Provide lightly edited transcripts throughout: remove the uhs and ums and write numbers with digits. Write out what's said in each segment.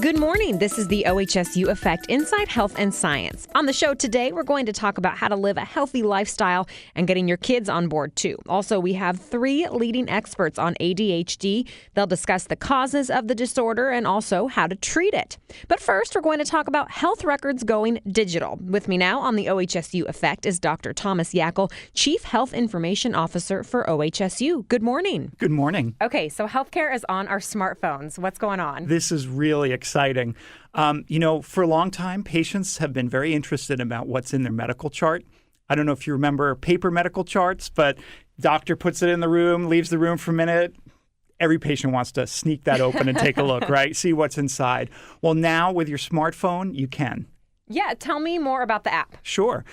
Good morning. This is the OHSU Effect Inside Health and Science. On the show today, we're going to talk about how to live a healthy lifestyle and getting your kids on board too. Also, we have 3 leading experts on ADHD. They'll discuss the causes of the disorder and also how to treat it. But first, we're going to talk about health records going digital. With me now on the OHSU Effect is Dr. Thomas Yackel, Chief Health Information Officer for OHSU. Good morning. Good morning. Okay, so healthcare is on our smartphones. What's going on? This is really exciting. For a long time, patients have been very interested about what's in their medical chart. I don't know if you remember paper medical charts, but doctor puts it in the room, leaves the room for a minute. Every patient wants to sneak that open and take a look, right? See what's inside. Well, now with your smartphone, you can. Yeah, tell me more about the app. Sure.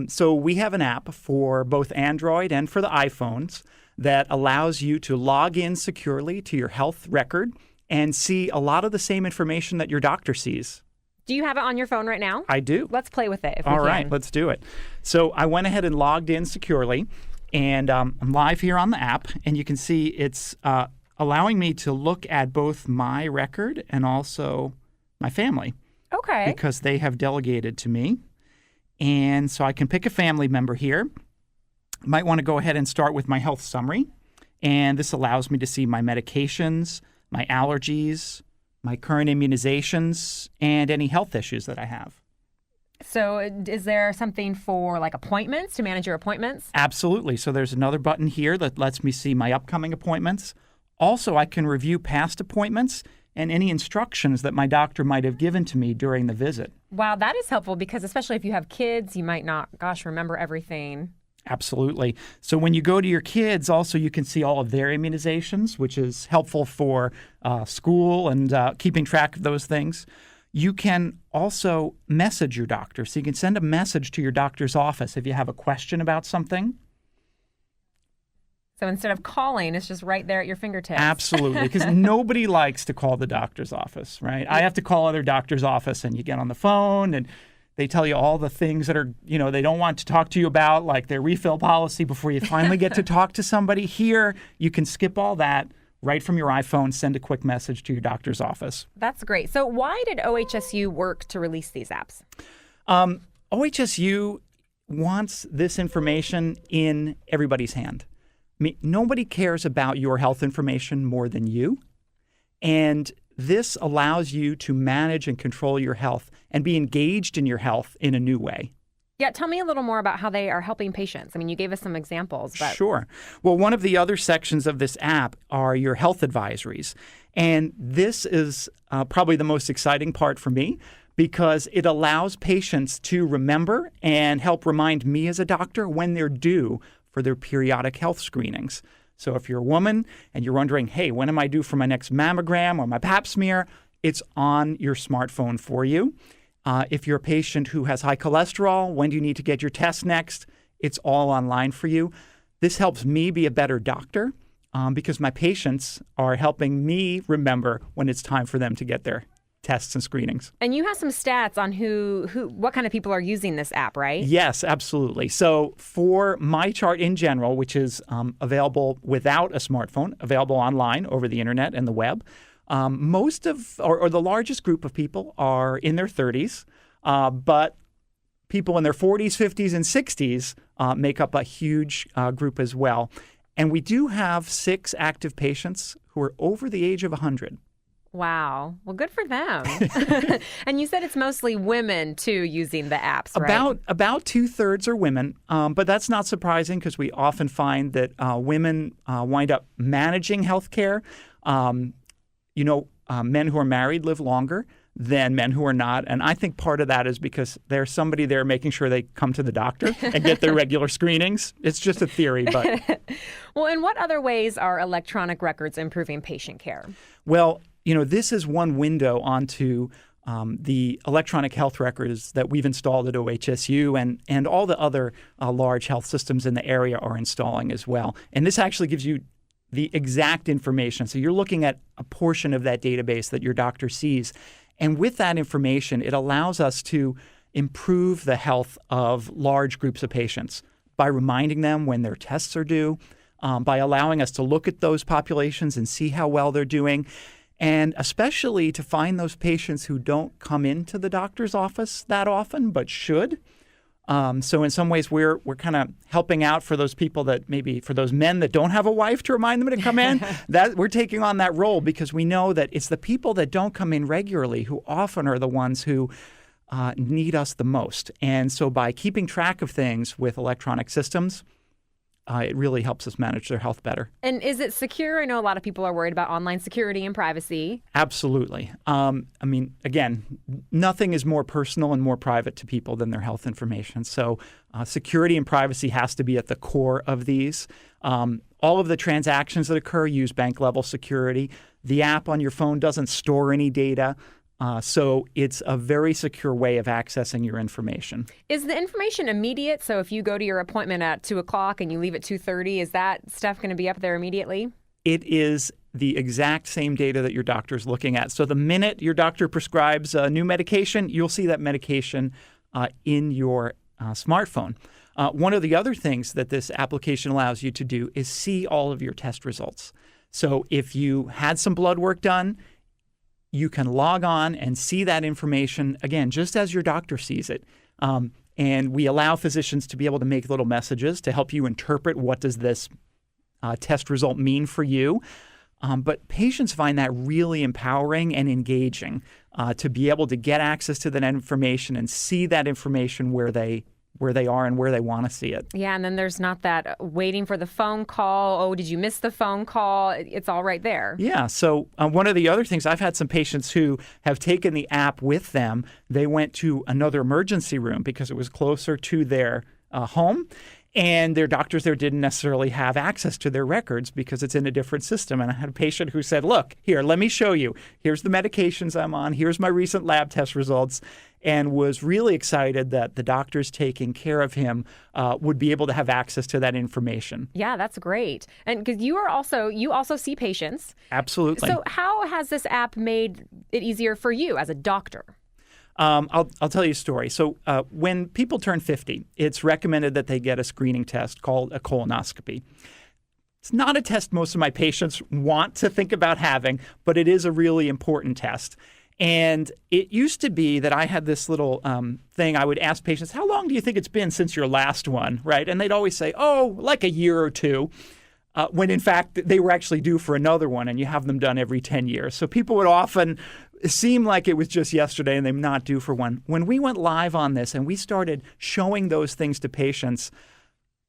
So we have an app for both Android and for the iPhones that allows you to log in securely to your health record and see a lot of the same information that your doctor sees. Do you have it on your phone right now? I do. Let's play with it if we can. All right, let's do it. So I went ahead and logged in securely, and I'm live here on the app, and you can see it's allowing me to look at both my record and also my family. Okay. Because they have delegated to me. And so I can pick a family member here. Might want to go ahead and start with my health summary. And this allows me to see my medications, my allergies, my current immunizations, and any health issues that I have. So is there something for like appointments, to manage your appointments? Absolutely. So there's another button here that lets me see my upcoming appointments. Also, I can review past appointments and any instructions that my doctor might have given to me during the visit. Wow, that is helpful because especially if you have kids, you might not, remember everything. Absolutely. So when you go to your kids, also you can see all of their immunizations, which is helpful for school and keeping track of those things. You can also message your doctor. So you can send a message to your doctor's office if you have a question about something. So instead of calling, it's just right there at your fingertips. Absolutely, because nobody likes to call the doctor's office, right? I have to call other doctor's office, and you get on the phone, and they tell you all the things that are, they don't want to talk to you about, like their refill policy before you finally get to talk to somebody. Here, you can skip all that right from your iPhone, send a quick message to your doctor's office. That's great. So why did OHSU work to release these apps? OHSU wants this information in everybody's hand. I mean, nobody cares about your health information more than you. And this allows you to manage and control your health and be engaged in your health in a new way. Yeah, tell me a little more about how they are helping patients. I mean, you gave us some examples. But... Sure. Well, one of the other sections of this app are your health advisories. And this is probably the most exciting part for me because it allows patients to remember and help remind me as a doctor when they're due for their periodic health screenings. So if you're a woman and you're wondering, hey, when am I due for my next mammogram or my pap smear? It's on your smartphone for you. If you're a patient who has high cholesterol, when do you need to get your test next? It's all online for you. This helps me be a better doctor because my patients are helping me remember when it's time for them to get their tests and screenings. And you have some stats on what kind of people are using this app, right? Yes, absolutely. So for my chart in general, which is available without a smartphone, available online over the internet and the web, most of, or the largest group of people are in their 30s, but people in their 40s, 50s, and 60s make up a huge group as well. And we do have 6 active patients who are over the age of 100. Wow. Well, good for them. And you said it's mostly women, too, using the apps, right? About 2/3 are women, but that's not surprising because we often find that women wind up managing healthcare. Men who are married live longer than men who are not. And I think part of that is because there's somebody there making sure they come to the doctor and get their regular screenings. It's just a theory, but... Well, in what other ways are electronic records improving patient care? Well, this is one window onto the electronic health records that we've installed at OHSU and all the other large health systems in the area are installing as well. And this actually gives you the exact information. So you're looking at a portion of that database that your doctor sees. And with that information, it allows us to improve the health of large groups of patients by reminding them when their tests are due, by allowing us to look at those populations and see how well they're doing. and especially to find those patients who don't come into the doctor's office that often but should. So in some ways, we're kind of helping out for those people that maybe for those men that don't have a wife to remind them to come in. That we're taking on that role because we know that it's the people that don't come in regularly who often are the ones who need us the most. And so by keeping track of things with electronic systems, it really helps us manage their health better. And is it secure? I know a lot of people are worried about online security and privacy. Absolutely. Again, nothing is more personal and more private to people than their health information. So security and privacy has to be at the core of these. All of the transactions that occur use bank-level security. The app on your phone doesn't store any data. So it's a very secure way of accessing your information. Is the information immediate? So if you go to your appointment at 2 o'clock and you leave at 2:30, is that stuff going to be up there immediately? It is the exact same data that your doctor is looking at. So the minute your doctor prescribes a new medication, you'll see that medication in your smartphone. One of the other things that this application allows you to do is see all of your test results. So if you had some blood work done, you can log on and see that information, again, just as your doctor sees it. And we allow physicians to be able to make little messages to help you interpret what does this test result mean for you. But patients find that really empowering and engaging to be able to get access to that information and see that information where they are and where they want to see it. Yeah, and then there's not that waiting for the phone call. Oh, did you miss the phone call? It's all right there. Yeah, so one of the other things, I've had some patients who have taken the app with them. They went to another emergency room because it was closer to their home. And their doctors there didn't necessarily have access to their records because it's in a different system. And I had a patient who said, look, here, let me show you. Here's the medications I'm on. Here's my recent lab test results. And was really excited that the doctors taking care of him would be able to have access to that information. Yeah, that's great. And because you also see patients. Absolutely. So how has this app made it easier for you as a doctor? I'll tell you a story. So when people turn 50, it's recommended that they get a screening test called a colonoscopy. It's not a test most of my patients want to think about having, but it is a really important test. And it used to be that I had this little thing. I would ask patients, how long do you think it's been since your last one, right? And they'd always say, oh, like a year or two. When in fact they were actually due for another one, and you have them done every 10 years. So people would often seem like it was just yesterday and they're not due for one. When we went live on this and we started showing those things to patients,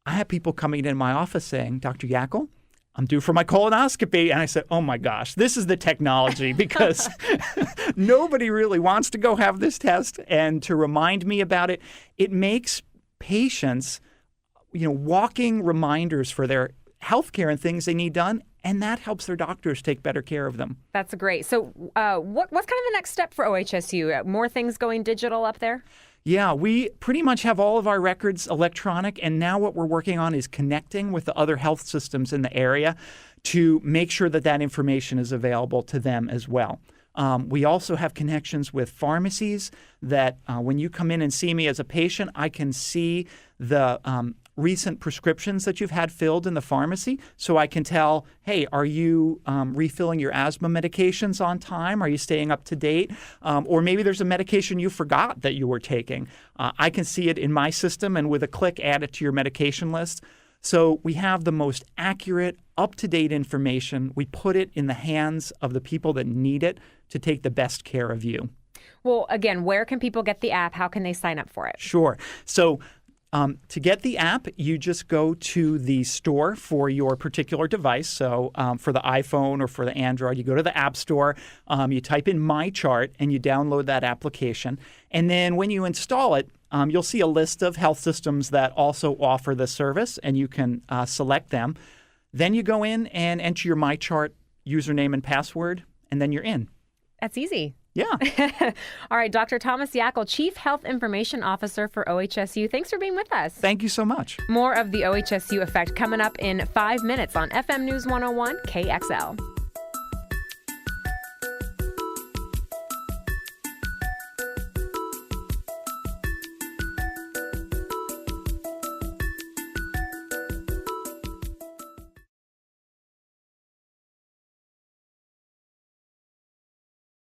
I had people coming in my office saying, Dr. Yackel, I'm due for my colonoscopy. And I said, oh my gosh, this is the technology because nobody really wants to go have this test. And to remind me about it, it makes patients, walking reminders for their healthcare and things they need done, and that helps their doctors take better care of them. That's great. So what's kind of the next step for OHSU? More things going digital up there? Yeah, we pretty much have all of our records electronic, and now what we're working on is connecting with the other health systems in the area to make sure that that information is available to them as well. We also have connections with pharmacies that when you come in and see me as a patient, I can see the recent prescriptions that you've had filled in the pharmacy. So I can tell, hey, are you refilling your asthma medications on time? Are you staying up to date? Or maybe there's a medication you forgot that you were taking. I can see it in my system and with a click add it to your medication list. So we have the most accurate, up-to-date information. We put it in the hands of the people that need it to take the best care of you. Well, again, where can people get the app? How can they sign up for it? Sure. So to get the app, you just go to the store for your particular device. So for the iPhone or for the Android, you go to the App Store, you type in My Chart, and you download that application. And then when you install it, you'll see a list of health systems that also offer the service, and you can select them. Then you go in and enter your My Chart username and password, and then you're in. That's easy. Yeah. All right, Dr. Thomas Yackel, Chief Health Information Officer for OHSU. Thanks for being with us. Thank you so much. More of the OHSU Effect coming up in 5 minutes on FM News 101 KXL.